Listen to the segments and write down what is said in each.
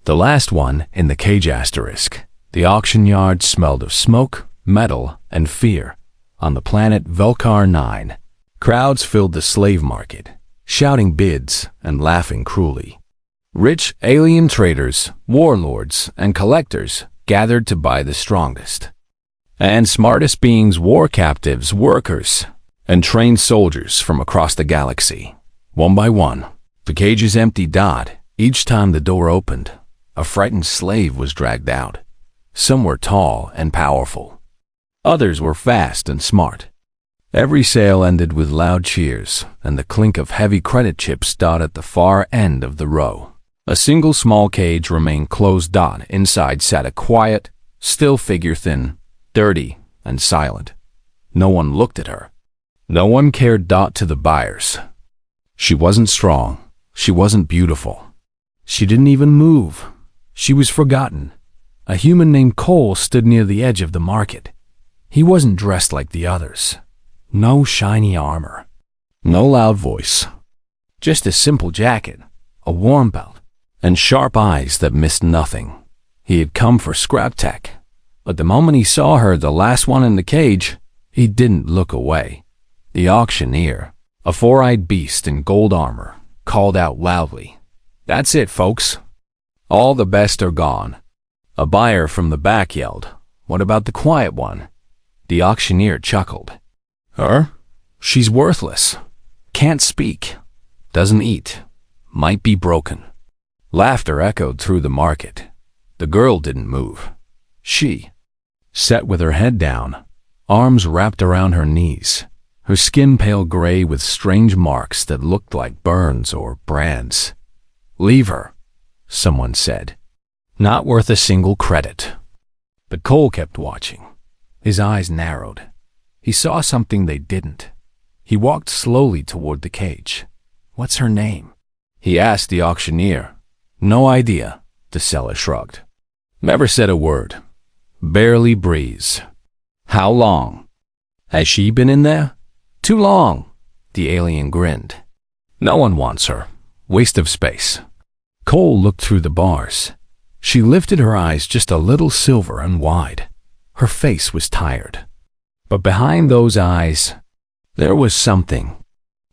The last one in the cage asterisk. The auction yard smelled of smoke, metal, and fear. On the planet Velkar 9, crowds filled the slave market, shouting bids and laughing cruelly. Rich alien traders, warlords, and collectors gathered to buy the strongest and smartest beings, war captives, workers, and trained soldiers from across the galaxy. One by one, the cages emptied. Each time the door opened, a frightened slave was dragged out. Some were tall and powerful. Others were fast and smart. Every sale ended with loud cheers and the clink of heavy credit chips. At the far end of the row, a single small cage remained closed. Inside sat a quiet, still figure, thin, dirty, and silent. No one looked at her. No one cared. To the buyers, she wasn't strong. She wasn't beautiful. She didn't even move. She was forgotten. A human named Cole stood near the edge of the market. He wasn't dressed like the others. No shiny armor. No loud voice. Just a simple jacket, a warm belt, and sharp eyes that missed nothing. He had come for scrap tech. But the moment he saw her, the last one in the cage, he didn't look away. The auctioneer, a four-eyed beast in gold armor, called out loudly, "That's it, folks. All the best are gone." A buyer from the back yelled, "What about the quiet one?" The auctioneer chuckled. "Her? She's worthless. Can't speak. Doesn't eat. Might be broken." Laughter echoed through the market. The girl didn't move. She sat with her head down, arms wrapped around her knees, her skin pale gray with strange marks that looked like burns or brands. "Leave her," someone said. "Not worth a single credit." But Cole kept watching. His eyes narrowed. He saw something they didn't. He walked slowly toward the cage. "What's her name?" he asked the auctioneer. "No idea," the seller shrugged. "Never said a word. Barely breathes." "How long has she been in there?" "Too long," the alien grinned. "No one wants her. Waste of space." Cole looked through the bars. She lifted her eyes just a little silver and wide. Her face was tired. But behind those eyes, there was something.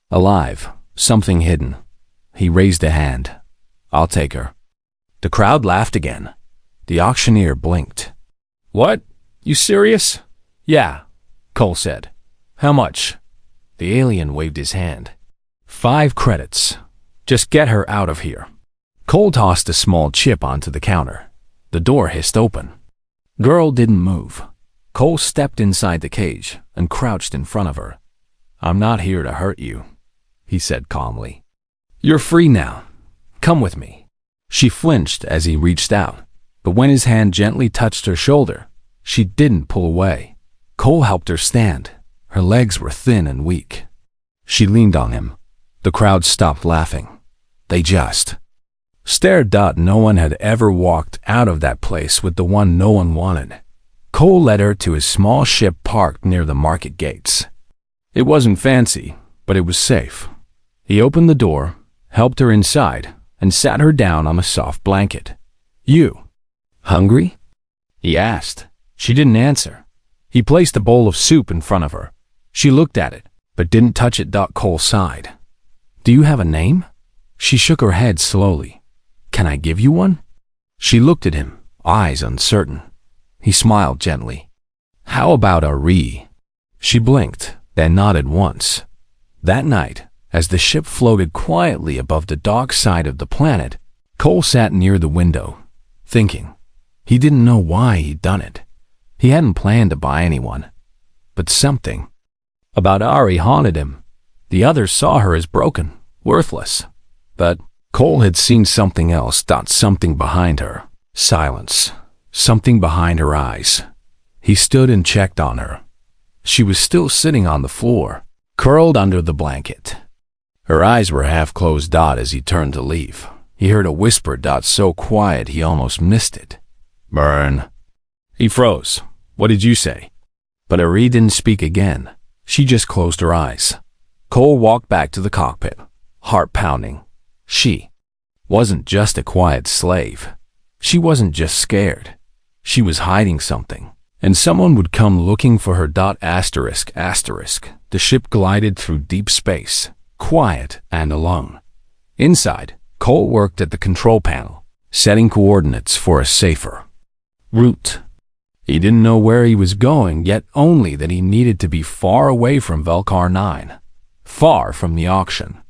Alive, something hidden. He raised a hand. "I'll take her." The crowd laughed again. The auctioneer blinked. "What? You serious?" "Yeah," Cole said. "How much?" The alien waved his hand. 5 credits. Just get her out of here." Cole tossed a small chip onto the counter. The door hissed open. Girl didn't move. Cole stepped inside the cage and crouched in front of her. "I'm not here to hurt you," he said calmly. "You're free now. Come with me." She flinched as he reached out, but when his hand gently touched her shoulder, she didn't pull away. Cole helped her stand. Her legs were thin and weak. She leaned on him. The crowd stopped laughing. They just stared. No one had ever walked out of that place with the one no one wanted. Cole led her to his small ship parked near the market gates. It wasn't fancy, but it was safe. He opened the door, helped her inside, and sat her down on a soft blanket. "You hungry?" he asked. She didn't answer. He placed a bowl of soup in front of her. She looked at it, but didn't touch it. Cole sighed. "Do you have a name?" She shook her head slowly. "Can I give you one?" She looked at him, eyes uncertain. He smiled gently. "How about Ari?" She blinked, then nodded once. That night, as the ship floated quietly above the dark side of the planet, Cole sat near the window, thinking. He didn't know why he'd done it. He hadn't planned to buy anyone. But something about Ari haunted him. The others saw her as broken, worthless. But Cole had seen something else. Something behind her. Silence. Something behind her eyes. He stood and checked on her. She was still sitting on the floor, curled under the blanket. Her eyes were half closed. As he turned to leave, he heard a whisper. So quiet he almost missed it. "Burn." He froze. "What did you say?" But Ari didn't speak again. She just closed her eyes. Cole walked back to the cockpit, heart pounding. She wasn't just a quiet slave. She wasn't just scared. She was hiding something. And someone would come looking for her. ****. The ship glided through deep space, quiet and alone. Inside, Cole worked at the control panel, setting coordinates for a safer route. He didn't know where he was going, yet only that he needed to be far away from Velcar 9, far from the auction,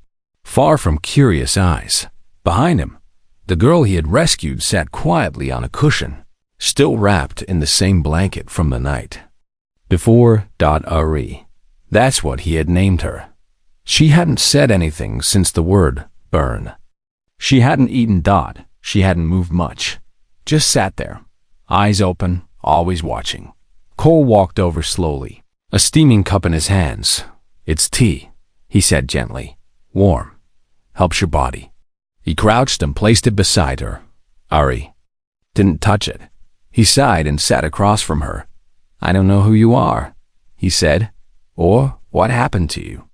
far from curious eyes. Behind him, the girl he had rescued sat quietly on a cushion, still wrapped in the same blanket from the night before. Ari. That's what he had named her. She hadn't said anything since the word burn. She hadn't eaten. She hadn't moved much. Just sat there, eyes open, always watching. Cole walked over slowly, a steaming cup in his hands. "It's tea," he said gently. "Warm. Helps your body." He crouched and placed it beside her. Ari didn't touch it. He sighed and sat across from her. "I don't know who you are," he said, "or what happened to you.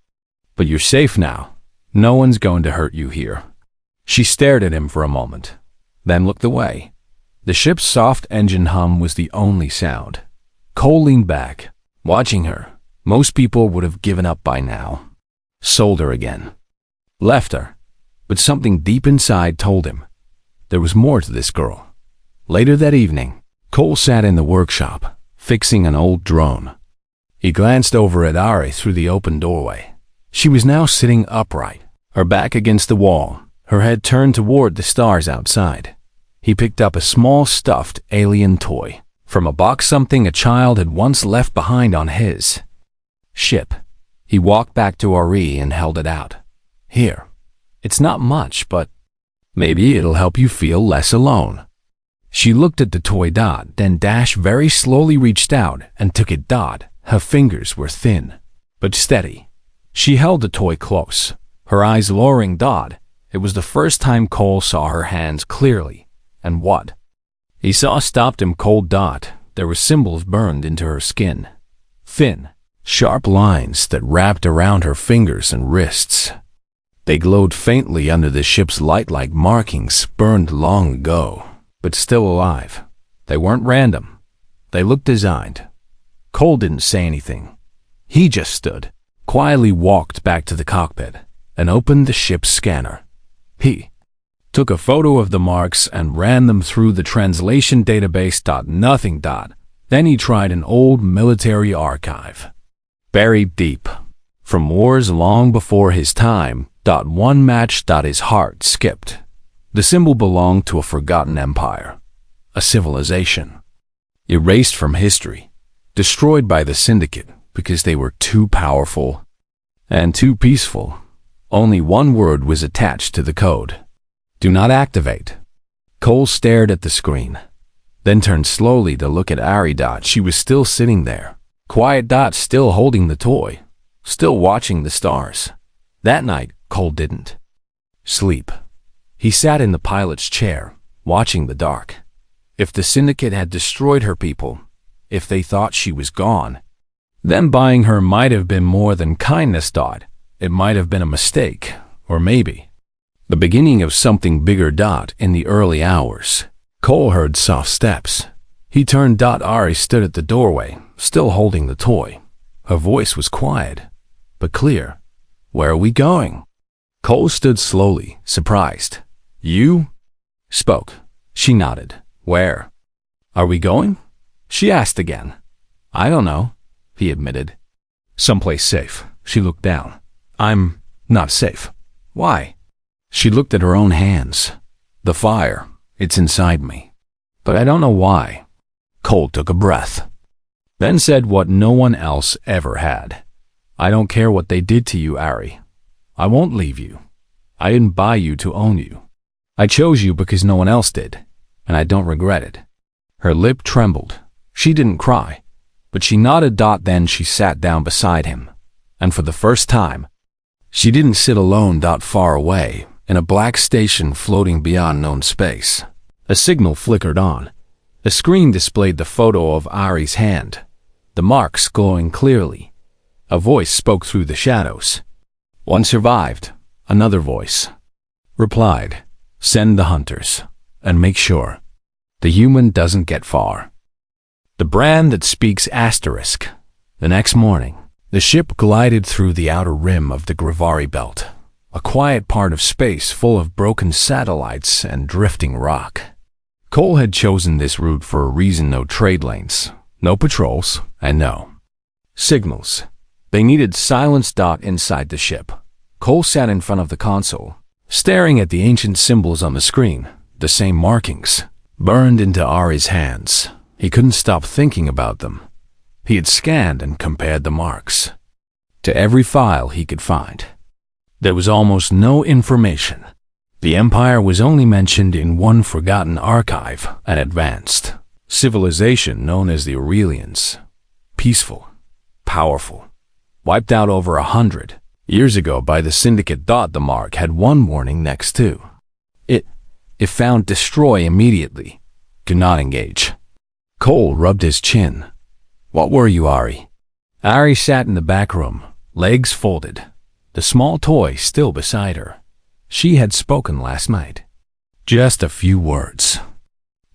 But you're safe now. No one's going to hurt you here." She stared at him for a moment, then looked away. The ship's soft engine hum was the only sound. Cole leaned back, watching her. Most people would have given up by now. Sold her again. Left her. But something deep inside told him there was more to this girl. Later that evening, Cole sat in the workshop, fixing an old drone. He glanced over at Ari through the open doorway. She was now sitting upright, her back against the wall, her head turned toward the stars outside. He picked up a small stuffed alien toy from a box, something a child had once left behind on his ship. He walked back to Ari and held it out. "Here. It's not much, but maybe it'll help you feel less alone." She looked at the toy. Then very slowly reached out and took it. Her fingers were thin, but steady. She held the toy close, her eyes lowering. It was the first time Cole saw her hands clearly, and what he saw stopped him cold. There were symbols burned into her skin. Thin, sharp lines that wrapped around her fingers and wrists. They glowed faintly under the ship's light like markings burned long ago, but still alive. They weren't random. They looked designed. Cole didn't say anything. He just stood, quietly walked back to the cockpit, and opened the ship's scanner. He took a photo of the marks and ran them through the translation database. Nothing. Then he tried an old military archive, buried deep, from wars long before his time. One match. His heart skipped. The symbol belonged to a forgotten empire, a civilization, erased from history, destroyed by the Syndicate because they were too powerful and too peaceful. Only one word was attached to the code: "Do not activate." Cole stared at the screen, then turned slowly to look at Ari. She was still sitting there, quiet. Still holding the toy, still watching the stars. That night, Cole didn't sleep. He sat in the pilot's chair, watching the dark. If the Syndicate had destroyed her people, if they thought she was gone, then buying her might have been more than kindness. It might have been a mistake, or maybe the beginning of something bigger. In the early hours, Cole heard soft steps. He turned. Ari stood at the doorway, still holding the toy. Her voice was quiet, but clear. "Where are we going?" Cole stood slowly, surprised. "You?" "Spoke." She nodded. "Where are we going?" she asked again. "I don't know," he admitted. "Someplace safe." She looked down. "I'm not safe." "Why?" She looked at her own hands. "The fire, it's inside me. But I don't know why." Cole took a breath, then said what no one else ever had. "I don't care what they did to you, Ari. I won't leave you. I didn't buy you to own you. I chose you because no one else did, and I don't regret it." Her lip trembled. She didn't cry, but she nodded. Then she sat down beside him, and for the first time, she didn't sit alone. Far away, in a black station floating beyond known space. A signal flickered on. The screen displayed the photo of Ari's hand, the marks glowing clearly. A voice spoke through the shadows. "One survived." Another voice replied, "Send the hunters, and make sure The human doesn't get far. The brand that speaks asterisk. The next morning, the ship glided through the outer rim of the Grivari Belt, a quiet part of space full of broken satellites and drifting rock. Cole had chosen this route for a reason: no trade lanes, no patrols, and no signals. They needed silence. Inside the ship, Cole sat in front of the console, staring at the ancient symbols on the screen, the same markings, burned into Ari's hands. He couldn't stop thinking about them. He had scanned and compared the marks to every file he could find. There was almost no information. The Empire was only mentioned in one forgotten archive, an advanced civilization known as the Aurelians. Peaceful, powerful, wiped out over 100 years ago by the Syndicate. The mark had one warning next to it. It found destroy immediately. Do not engage. Cole rubbed his chin. What were you, Ari? Ari sat in the back room, legs folded, the small toy still beside her. She had spoken last night. Just a few words,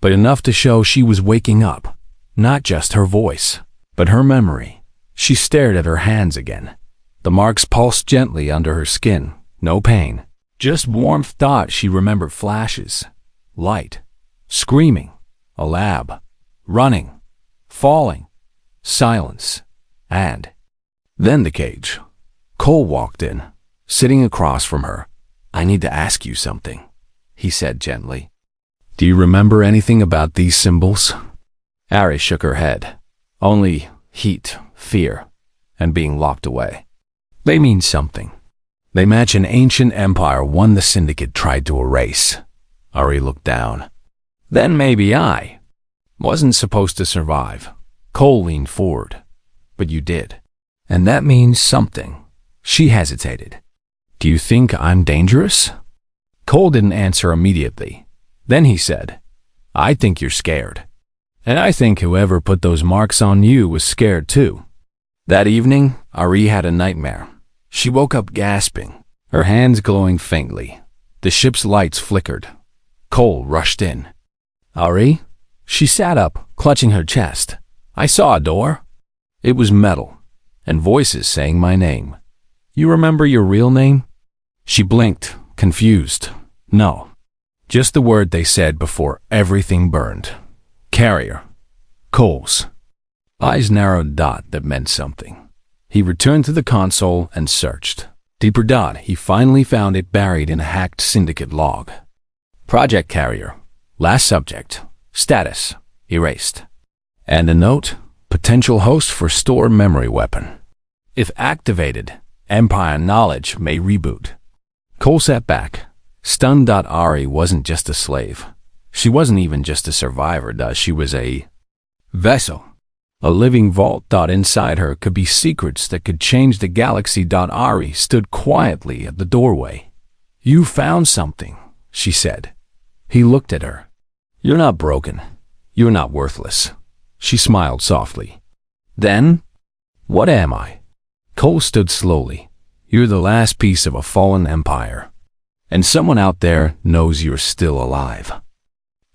but enough to show she was waking up. Not just her voice, but her memory. She stared at her hands again. The marks pulsed gently under her skin. No pain, just warmth. She remembered flashes, light, screaming, a lab, running, falling, silence, and then the cage. Cole walked in, sitting across from her. I need to ask you something, he said gently. Do you remember anything about these symbols? Ari shook her head. Only heat, fear, and being locked away. They mean something. They match an ancient empire one the Syndicate tried to erase. Ari looked down. Then maybe I wasn't supposed to survive. Cole leaned forward. But you did. And that means something. She hesitated. Do you think I'm dangerous? Cole didn't answer immediately. Then he said, I think you're scared. And I think whoever put those marks on you was scared too. That evening, Ari had a nightmare. She woke up gasping, her hands glowing faintly. The ship's lights flickered. Cole rushed in. Ari? She sat up, clutching her chest. I saw a door. It was metal, and voices saying my name. You remember your real name? She blinked, confused. No, just the word they said before everything burned. Carrier. Cole's eyes narrowed. That meant something. He returned to the console and searched. Deeper. He finally found it buried in a hacked Syndicate log. Project Carrier. Last subject. Status. Erased. And a note. Potential host for stored memory weapon. If activated, Empire knowledge may reboot. Cole sat back, stunned. Ari wasn't just a slave. She wasn't even just a survivor. She was a vessel. A living vault. Inside her could be secrets that could change the galaxy. Ari stood quietly at the doorway. You found something, she said. He looked at her. You're not broken. You're not worthless. She smiled softly. Then, what am I? Cole stood slowly. You're the last piece of a fallen empire. And someone out there knows you're still alive.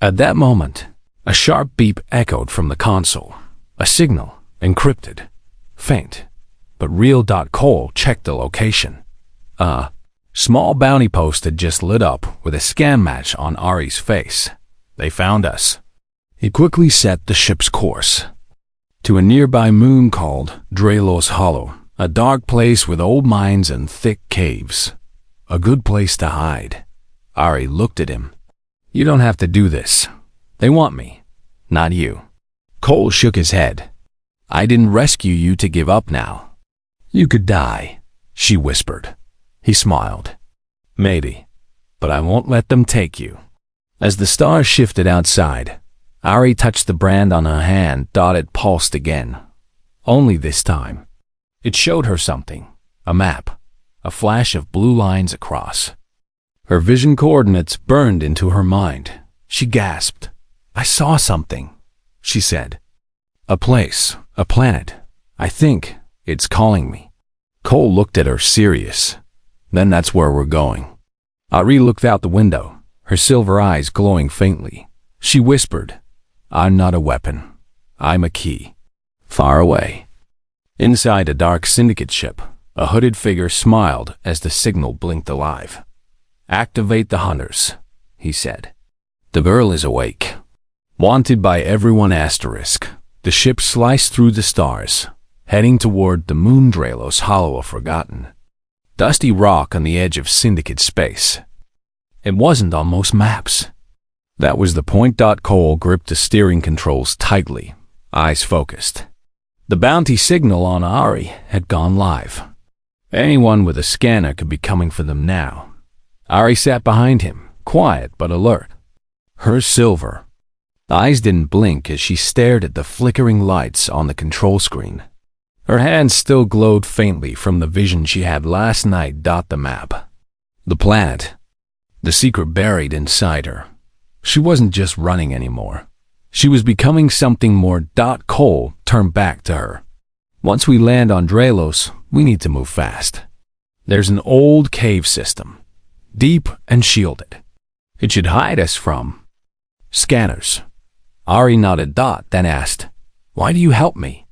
At that moment, a sharp beep echoed from the console. A signal, encrypted, faint, but real. Cole checked the location. A small bounty post had just lit up with a scan match on Ari's face. They found us. He quickly set the ship's course to a nearby moon called Draelos Hollow, a dark place with old mines and thick caves. A good place to hide. Ari looked at him. You don't have to do this. They want me, not you. Cole shook his head. I didn't rescue you to give up now. You could die, she whispered. He smiled. Maybe, but I won't let them take you. As the stars shifted outside, Ari touched the brand on her hand. It pulsed again. Only this time. It showed her something. A map. A flash of blue lines across. Her vision coordinates burned into her mind. She gasped. I saw something, she said. A place, a planet. I think it's calling me. Cole looked at her, serious. Then that's where we're going. Ari looked out the window, her silver eyes glowing faintly. She whispered, "I'm not a weapon. I'm a key." Far away, inside a dark syndicate ship, a hooded figure smiled as the signal blinked alive. "Activate the hunters," he said. "The girl is awake." Wanted by everyone asterisk, the ship sliced through the stars, heading toward the moon Dralos Hollow of Forgotten. Dusty rock on the edge of syndicate space. It wasn't on most maps. That was the point. Cole gripped the steering controls tightly, eyes focused. The bounty signal on Ari had gone live. Anyone with a scanner could be coming for them now. Ari sat behind him, quiet but alert. Her silver eyes didn't blink as she stared at the flickering lights on the control screen. Her hands still glowed faintly from the vision she had last night. The map. The planet. The secret buried inside her. She wasn't just running anymore. She was becoming something more. Cole turned back to her. "Once we land on Dralos, we need to move fast. There's an old cave system, deep and shielded. It should hide us from scanners." Ari nodded. Then asked, "Why do you help me?"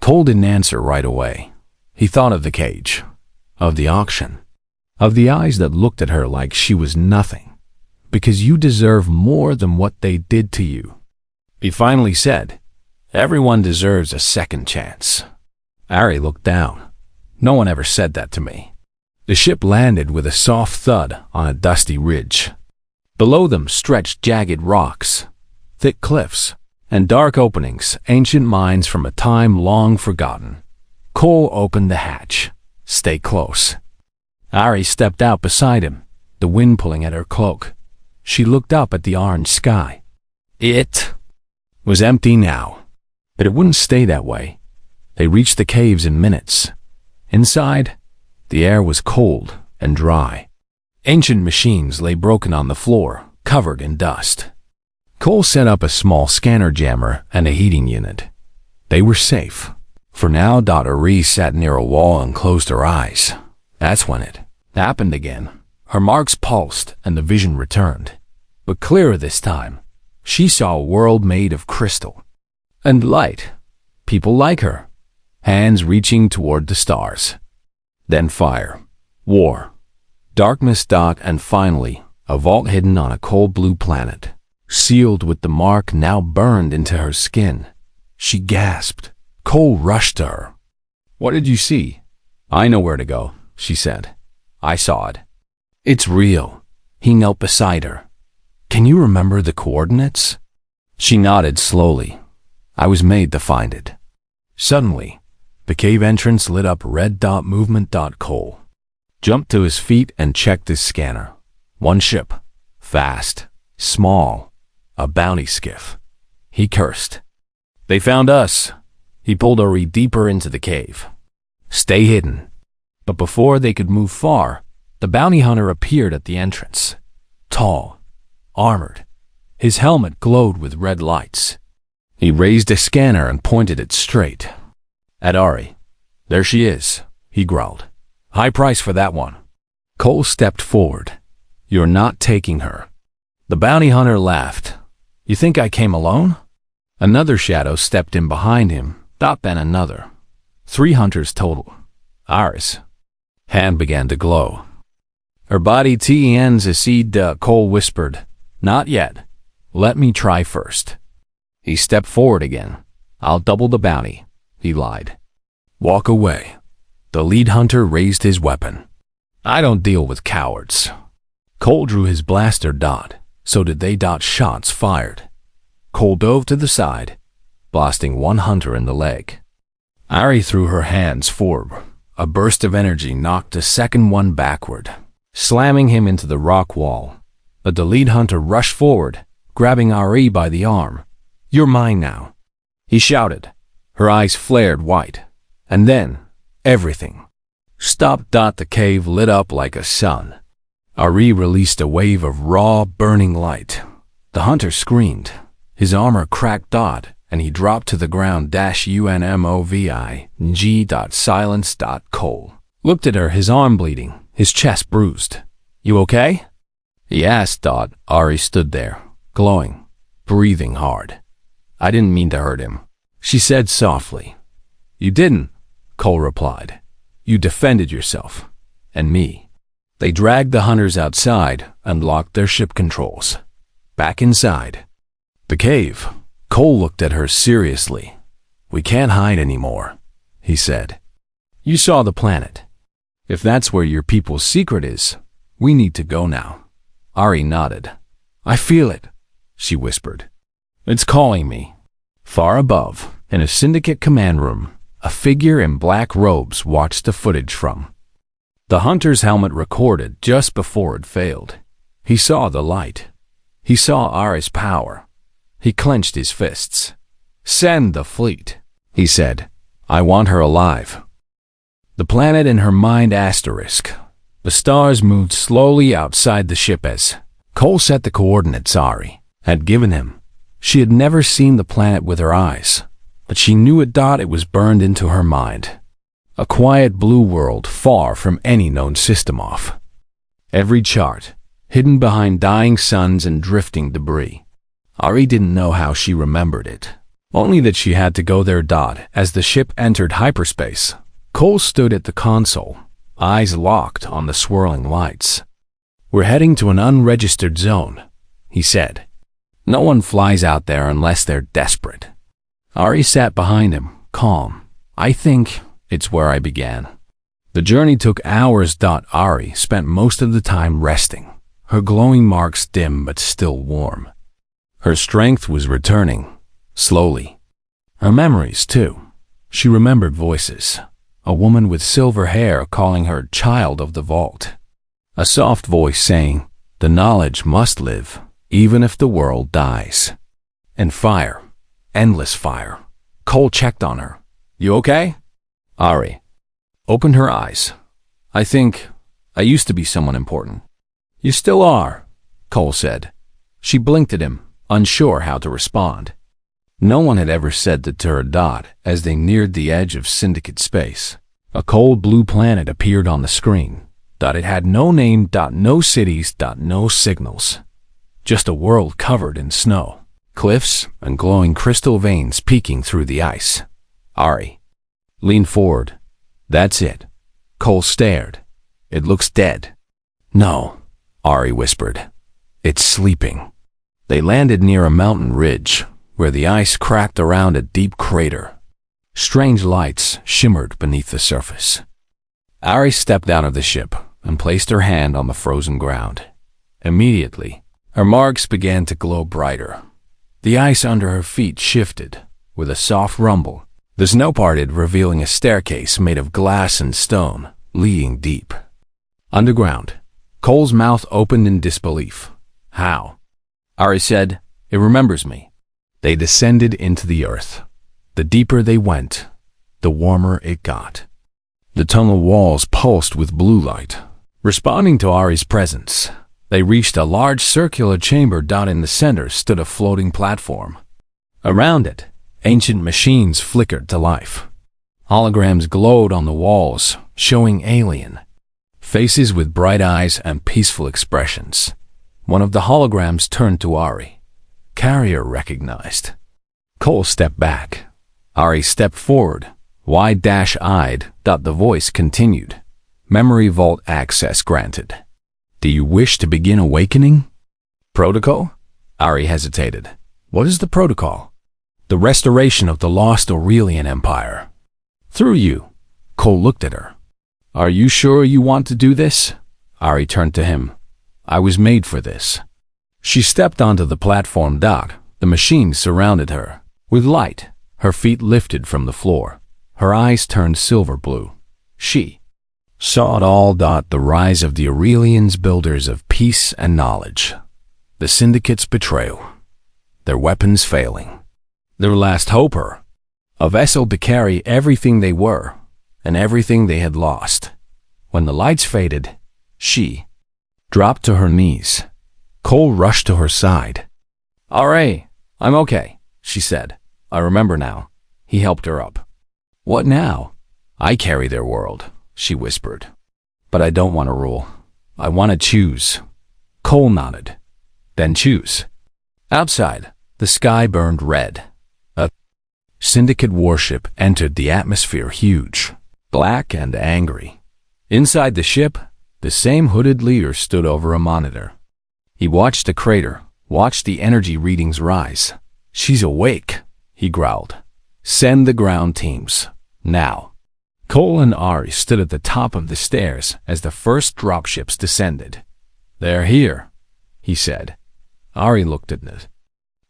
Cole didn't answer right away. He thought of the cage, of the auction, of the eyes that looked at her like she was nothing. "Because you deserve more than what they did to you." He finally said, "Everyone deserves a second chance." Ari looked down. "No one ever said that to me." The ship landed with a soft thud on a dusty ridge. Below them stretched jagged rocks, thick cliffs, and dark openings, ancient mines from a time long forgotten. Cole opened the hatch. "Stay close." Ari stepped out beside him, the wind pulling at her cloak. She looked up at the orange sky. It was empty now, but it wouldn't stay that way. They reached the caves in minutes. Inside, the air was cold and dry. Ancient machines lay broken on the floor, covered in dust. Cole set up a small scanner jammer and a heating unit. They were safe. For now. Ari sat near a wall and closed her eyes. That's when it happened again. Her marks pulsed and the vision returned. But clearer this time. She saw a world made of crystal and light. People like her. Hands reaching toward the stars. Then fire. War. Darkness. And finally, a vault hidden on a cold blue planet, sealed with the mark now burned into her skin. She gasped. Cole rushed to her. "What did you see?" "I know where to go," she said. "I saw it. It's real." He knelt beside her. "Can you remember the coordinates?" She nodded slowly. "I was made to find it." Suddenly, the cave entrance lit up red. Movement. Cole jumped to his feet and checked his scanner. One ship. Fast. Small. A bounty skiff. He cursed. "They found us." He pulled Ori deeper into the cave. "Stay hidden." But before they could move far, the bounty hunter appeared at the entrance. Tall. Armored. His helmet glowed with red lights. He raised a scanner and pointed it straight at Ari. "There she is," he growled. "High price for that one." Cole stepped forward. "You're not taking her." The bounty hunter laughed. "You think I came alone?" Another shadow stepped in behind him. Then another. 3 hunters total. Ours. Hand began to glow. "Her body ends a seed." Cole whispered. "Not yet. Let me try first." He stepped forward again. "I'll double the bounty," he lied. "Walk away." The lead hunter raised his weapon. "I don't deal with cowards." Cole drew his blaster. So did they. Shots fired. Cole dove to the side, blasting one hunter in the leg. Ari threw her hands forward. A burst of energy knocked the second one backward, slamming him into the rock wall. But the lead hunter rushed forward, grabbing Ari by the arm. "You're mine now," he shouted. Her eyes flared white. And then, everything stopped. The cave lit up like a sun. Ari released a wave of raw, burning light. The hunter screamed. His armor cracked. And he dropped to the ground. UNMOVING. Silence. Cole looked at her, his arm bleeding, his chest bruised. "You okay?" he asked. Ari stood there, glowing. breathing hard. "I didn't mean to hurt him," she said softly. "You didn't," Cole replied. "You defended yourself. And me." They dragged the hunters outside and locked their ship controls. Back inside the cave, Cole looked at her seriously. "We can't hide anymore," he said. "You saw the planet. If that's where your people's secret is, we need to go now." Ari nodded. "I feel it," she whispered. "It's calling me." Far above, in a syndicate command room, a figure in black robes watched the footage from. The hunter's helmet recorded just before it failed. He saw the light. He saw Ari's power. He clenched his fists. "Send the fleet," he said. "I want her alive." The planet in her mind asterisk. The stars moved slowly outside the ship as Cole set the coordinates Ari had given him. She had never seen the planet with her eyes, but she knew it was burned into her mind. A quiet blue world far from any known system off. Every chart, hidden behind dying suns and drifting debris. Ari didn't know how she remembered it, only that she had to go there. As the ship entered hyperspace, Cole stood at the console, eyes locked on the swirling lights. "We're heading to an unregistered zone," he said. "No one flies out there unless they're desperate." Ari sat behind him, calm. "I think it's where I began." The journey took hours. Ari spent most of the time resting, her glowing marks dim but still warm. Her strength was returning, slowly. Her memories, too. She remembered voices. A woman with silver hair calling her child of the vault. A soft voice saying, "The knowledge must live, even if the world dies." And fire. Endless fire. Cole checked on her. "You okay?" Ari opened her eyes. "I think I used to be someone important." "You still are," Cole said. She blinked at him, unsure how to respond. No one had ever said that to her. As they neared the edge of syndicate space, a cold blue planet appeared on the screen. It had no name. No cities. No signals. Just a world covered in snow, cliffs, and glowing crystal veins peeking through the ice. Ari leaned forward. "That's it." Cole stared. "It looks dead." "No," Ari whispered. "It's sleeping." They landed near a mountain ridge, where the ice cracked around a deep crater. Strange lights shimmered beneath the surface. Ari stepped out of the ship and placed her hand on the frozen ground. Immediately, her marks began to glow brighter. The ice under her feet shifted. With a soft rumble, the snow parted, revealing a staircase made of glass and stone, leading deep. Underground, Cole's mouth opened in disbelief. "How?" Ari said, "It remembers me." They descended into the earth. The deeper they went, the warmer it got. The tunnel walls pulsed with blue light, responding to Ari's presence. They reached a large circular chamber. In the center stood a floating platform. Around it, ancient machines flickered to life. Holograms glowed on the walls, showing alien faces with bright eyes and peaceful expressions. One of the holograms turned to Ari. "Carrier recognized." Cole stepped back. Ari stepped forward, wide-eyed. The voice continued. "Memory vault access granted. Do you wish to begin awakening?" "Protocol?" Ari hesitated. "What is the protocol?" "The restoration of the lost Aurelian Empire. Through you." Cole looked at her. "Are you sure you want to do this?" Ari turned to him. "I was made for this." She stepped onto the platform. The machines surrounded her. With light, her feet lifted from the floor. Her eyes turned silver blue. She saw it all. The rise of the Aurelians, builders of peace and knowledge. The Syndicate's betrayal. Their weapons failing. Their last hope, a vessel to carry everything they were and everything they had lost. When the lights faded, she dropped to her knees. Cole rushed to her side. "Ari, I'm okay," she said. "I remember now." He helped her up. "What now?" "I carry their world," she whispered. "But I don't want to rule. I want to choose." Cole nodded. "Then choose." Outside, The sky burned red. A Syndicate warship entered the atmosphere, huge, black and angry. Inside the ship, the same hooded leader stood over a monitor. He watched the crater, watched the energy readings rise. "She's awake," he growled. "Send the ground teams, now." Cole and Ari stood at the top of the stairs as the first dropships descended. "They're here," he said. Ari looked at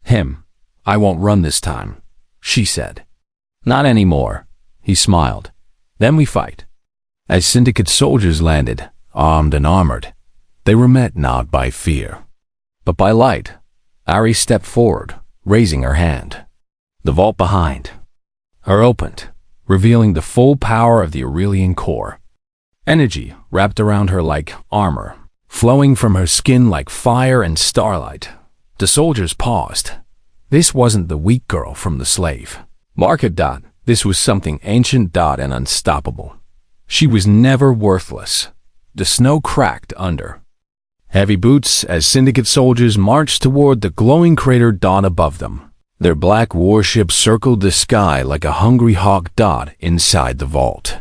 him. "I won't run this time," she said. "Not anymore," he smiled. "Then we fight." As Syndicate soldiers landed, armed and armored, they were met not by fear, but by light. Ari stepped forward, raising her hand. The vault behind her opened, revealing the full power of the Aurelian core. Energy wrapped around her like armor, flowing from her skin like fire and starlight. The soldiers paused. This wasn't the weak girl from the slave market. This was something ancient and unstoppable. She was never worthless. The snow cracked under heavy boots as Syndicate soldiers marched toward the glowing crater above them. Their black warship circled the sky like a hungry hawk inside the vault.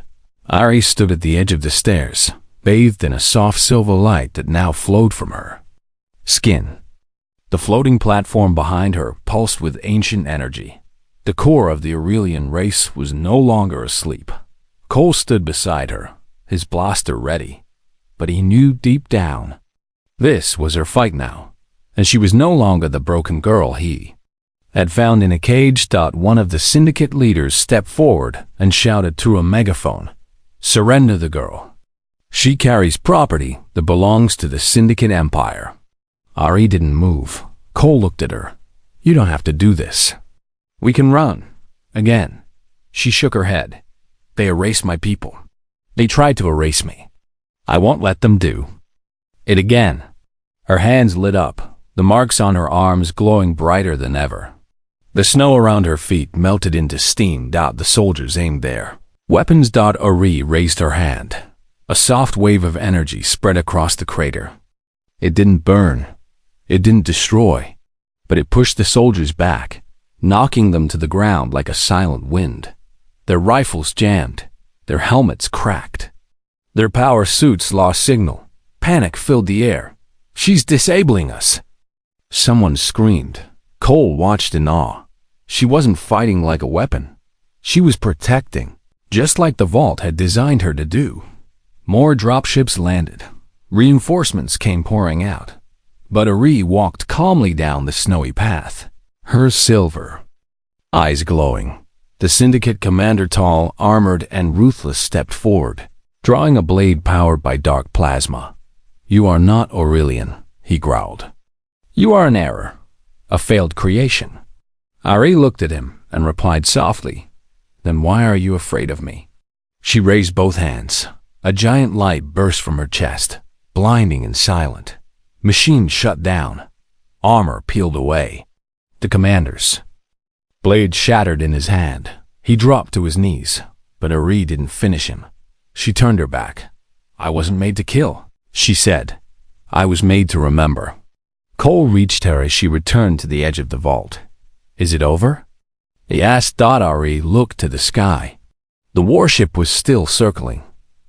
Ari stood at the edge of the stairs, bathed in a soft silver light that now flowed from her skin. The floating platform behind her pulsed with ancient energy. The core of the Aurelian race was no longer asleep. Cole stood beside her, his blaster ready, but he knew deep down this was her fight now, and she was no longer the broken girl he had found in a cage. One of the Syndicate leaders stepped forward and shouted through a megaphone, "Surrender the girl. She carries property that belongs to the Syndicate Empire." Ari didn't move. Cole looked at her. "You don't have to do this. We can run." Again, she shook her head. "They erased my people. They tried to erase me. I won't let them do it again." Her hands lit up, the marks on her arms glowing brighter than ever. The snow around her feet melted into steam. The soldiers aimed their weapons. Ari raised her hand. A soft wave of energy spread across the crater. It didn't burn. It didn't destroy. But it pushed the soldiers back, knocking them to the ground like a silent wind. Their rifles jammed. Their helmets cracked. Their power suits lost signal. Panic filled the air. "She's disabling us!" Someone screamed. Cole watched in awe. She wasn't fighting like a weapon. She was protecting, just like the vault had designed her to do. More dropships landed. Reinforcements came pouring out. But Ari walked calmly down the snowy path, her silver eyes glowing. The Syndicate commander, tall, armored, and ruthless, stepped forward, drawing a blade powered by dark plasma. "You are not Aurelian," he growled. "You are an error, a failed creation." Ari looked at him and replied softly, "Then why are you afraid of me?" She raised both hands. A giant light burst from her chest, blinding and silent. Machines shut down. Armor peeled away. The commander's blade shattered in his hand. He dropped to his knees, but Ari didn't finish him. She turned her back. "I wasn't made to kill," she said. "I was made to remember." Cole reached her as she returned to the edge of the vault. "Is it over?" he asked. Ari looked to the sky. The warship was still circling,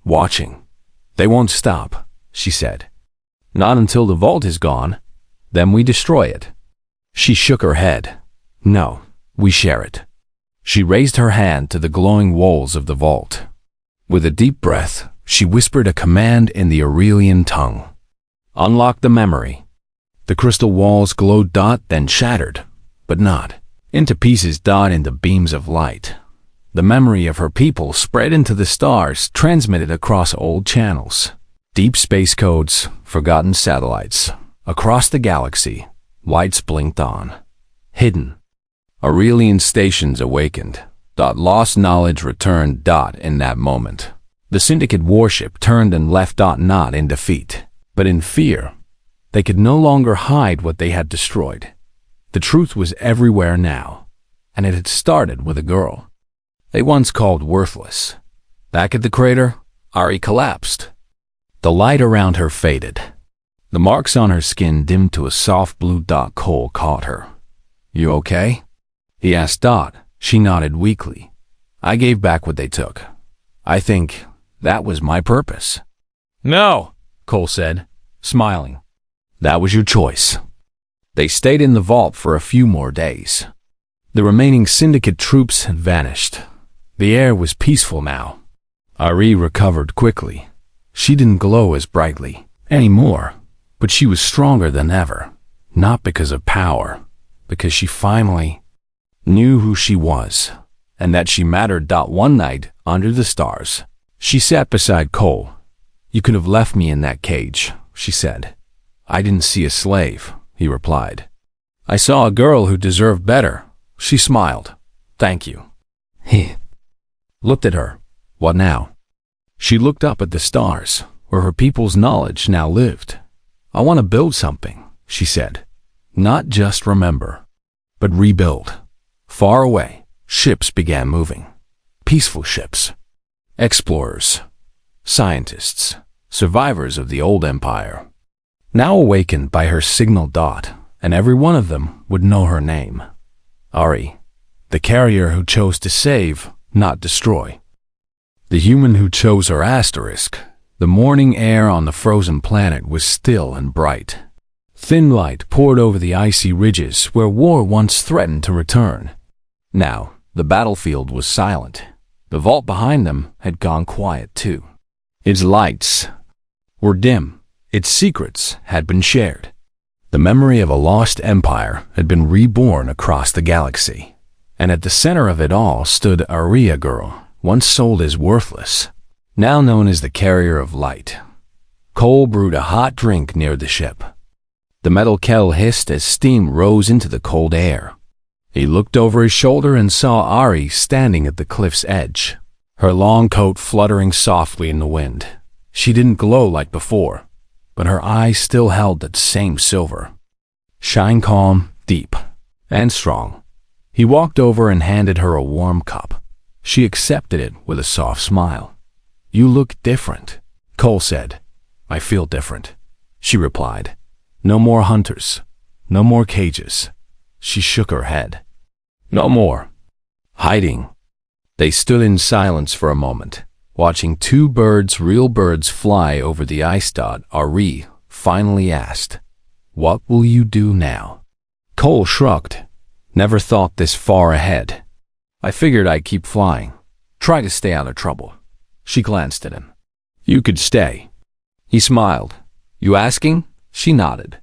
watching. "They won't stop," she said. "Not until the vault is gone. Then we destroy it." She shook her head. "No, we share it." She raised her hand to the glowing walls of the vault. With a deep breath, she whispered a command in the Aurelian tongue. "Unlock the memory." The crystal walls glowed, then shattered, but not into pieces, into beams of light. The memory of her people spread into the stars, transmitted across old channels. Deep space codes, forgotten satellites. Across the galaxy, lights blinked on. Hidden Aurelian stations awakened. Lost knowledge returned. In that moment, the Syndicate warship turned and left. Not in defeat, but in fear. They could no longer hide what they had destroyed. The truth was everywhere now, and it had started with a girl they once called worthless. Back at the crater, Ari collapsed. The light around her faded. The marks on her skin dimmed to a soft blue. Cole caught her. You okay? He asked Dot. She nodded weakly. I gave back what they took. I think that was my purpose. No, Cole said, smiling. That was your choice. They stayed in the vault for a few more days. The remaining syndicate troops had vanished. The air was peaceful now. Ari recovered quickly. She didn't glow as brightly anymore, but she was stronger than ever. Not because of power, because she finally knew who she was, and that she mattered. One night, under the stars, she sat beside Cole. You could have left me in that cage, she said. I didn't see a slave, he replied. I saw a girl who deserved better. She smiled. Thank you. He looked at her. What now? She looked up at the stars, where her people's knowledge now lived. I want to build something, she said. Not just remember, but rebuild. Far away, ships began moving. Peaceful ships. Explorers. Scientists. Survivors of the old empire. Now awakened by her signal Dot, and every one of them would know her name. Ari, the carrier who chose to save, not destroy. The human who chose her asterisk. The morning air on the frozen planet was still and bright. Thin light poured over the icy ridges where war once threatened to return. Now, the battlefield was silent. The vault behind them had gone quiet too. Its lights were dim. Its secrets had been shared. The memory of a lost empire had been reborn across the galaxy. And at the center of it all stood Ari, a girl, once sold as worthless, now known as the carrier of light. Cole brewed a hot drink near the ship. The metal kettle hissed as steam rose into the cold air. He looked over his shoulder and saw Ari standing at the cliff's edge, her long coat fluttering softly in the wind. She didn't glow like before, but her eyes still held that same silver. Shine calm, deep, and strong. He walked over and handed her a warm cup. She accepted it with a soft smile. You look different, Cole said. I feel different, she replied. No more hunters. No more cages. She shook her head. No more. Hiding. They stood in silence for a moment, watching two birds, real birds, fly over the ice. Ari finally asked, What will you do now? Cole shrugged. Never thought this far ahead. I figured I'd keep flying. Try to stay out of trouble. She glanced at him. You could stay. He smiled. You asking? She nodded.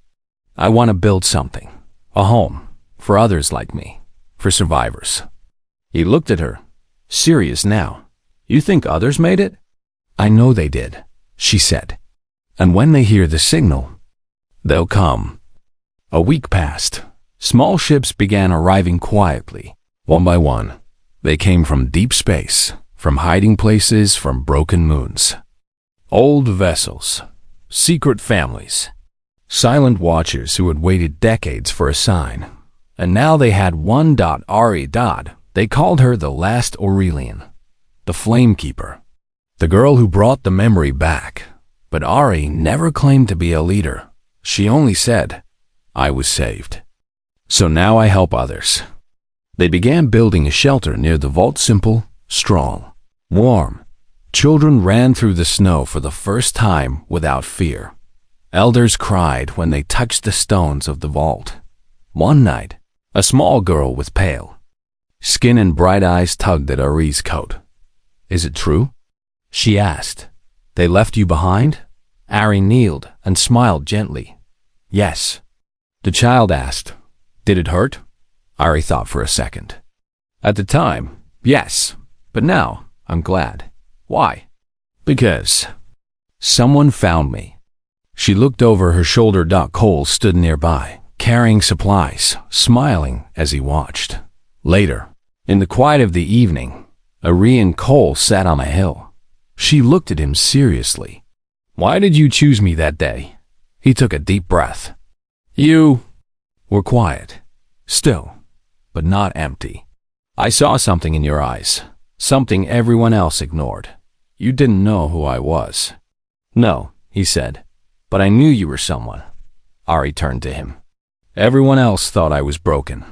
I want to build something. A home. For others like me. For survivors. He looked at her. Serious now. You think others made it? I know they did, she said. And when they hear the signal, they'll come. A week passed. Small ships began arriving quietly, one by one. They came from deep space, from hiding places, from broken moons. Old vessels, secret families, silent watchers who had waited decades for a sign. And now they had one. Ari. They called her the last Aurelian, the Flamekeeper, the girl who brought the memory back. But Ari never claimed to be a leader. She only said, I was saved. So now I help others. They began building a shelter near the vault, simple, strong, warm. Children ran through the snow for the first time without fear. Elders cried when they touched the stones of the vault. One night, a small girl with pale skin and bright eyes tugged at Ari's coat. Is it true? She asked. They left you behind? Ari kneeled and smiled gently. Yes. The child asked. Did it hurt? Ari thought for a second. At the time, yes. But now, I'm glad. Why? Because someone found me. She looked over her shoulder. Cole stood nearby, carrying supplies, smiling as he watched. Later, in the quiet of the evening, Ari and Cole sat on a hill. She looked at him seriously. Why did you choose me that day? He took a deep breath. You were quiet, still, but not empty. I saw something in your eyes, something everyone else ignored. You didn't know who I was. No, he said, but I knew you were someone. Ari turned to him. Everyone else thought I was broken.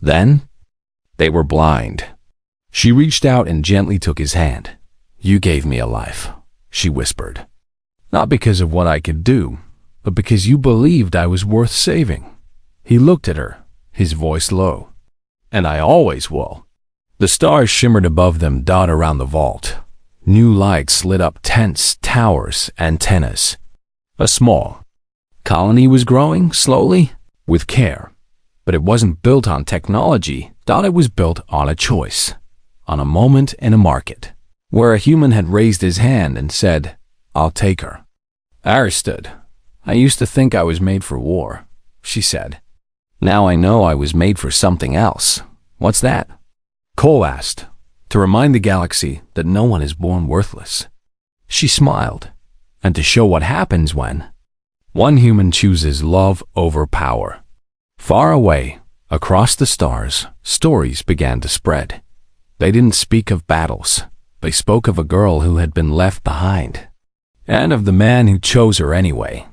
Then, they were blind. She reached out and gently took his hand. "You gave me a life," she whispered. "Not because of what I could do, but because you believed I was worth saving." He looked at her, his voice low. "And I always will." The stars shimmered above them, dot around the vault. New lights lit up tents, towers, antennas. A small colony was growing, slowly, with care. But it wasn't built on technology. It was built on a choice, on a moment in a market, where a human had raised his hand and said, "I'll take her." Iris stood. "I used to think I was made for war," she said. "Now I know I was made for something else." "What's that?" Cole asked, "To remind the galaxy that no one is born worthless." She smiled, "And to show what happens when one human chooses love over power." Far away, across the stars, stories began to spread. They didn't speak of battles. They spoke of a girl who had been left behind, and of the man who chose her anyway.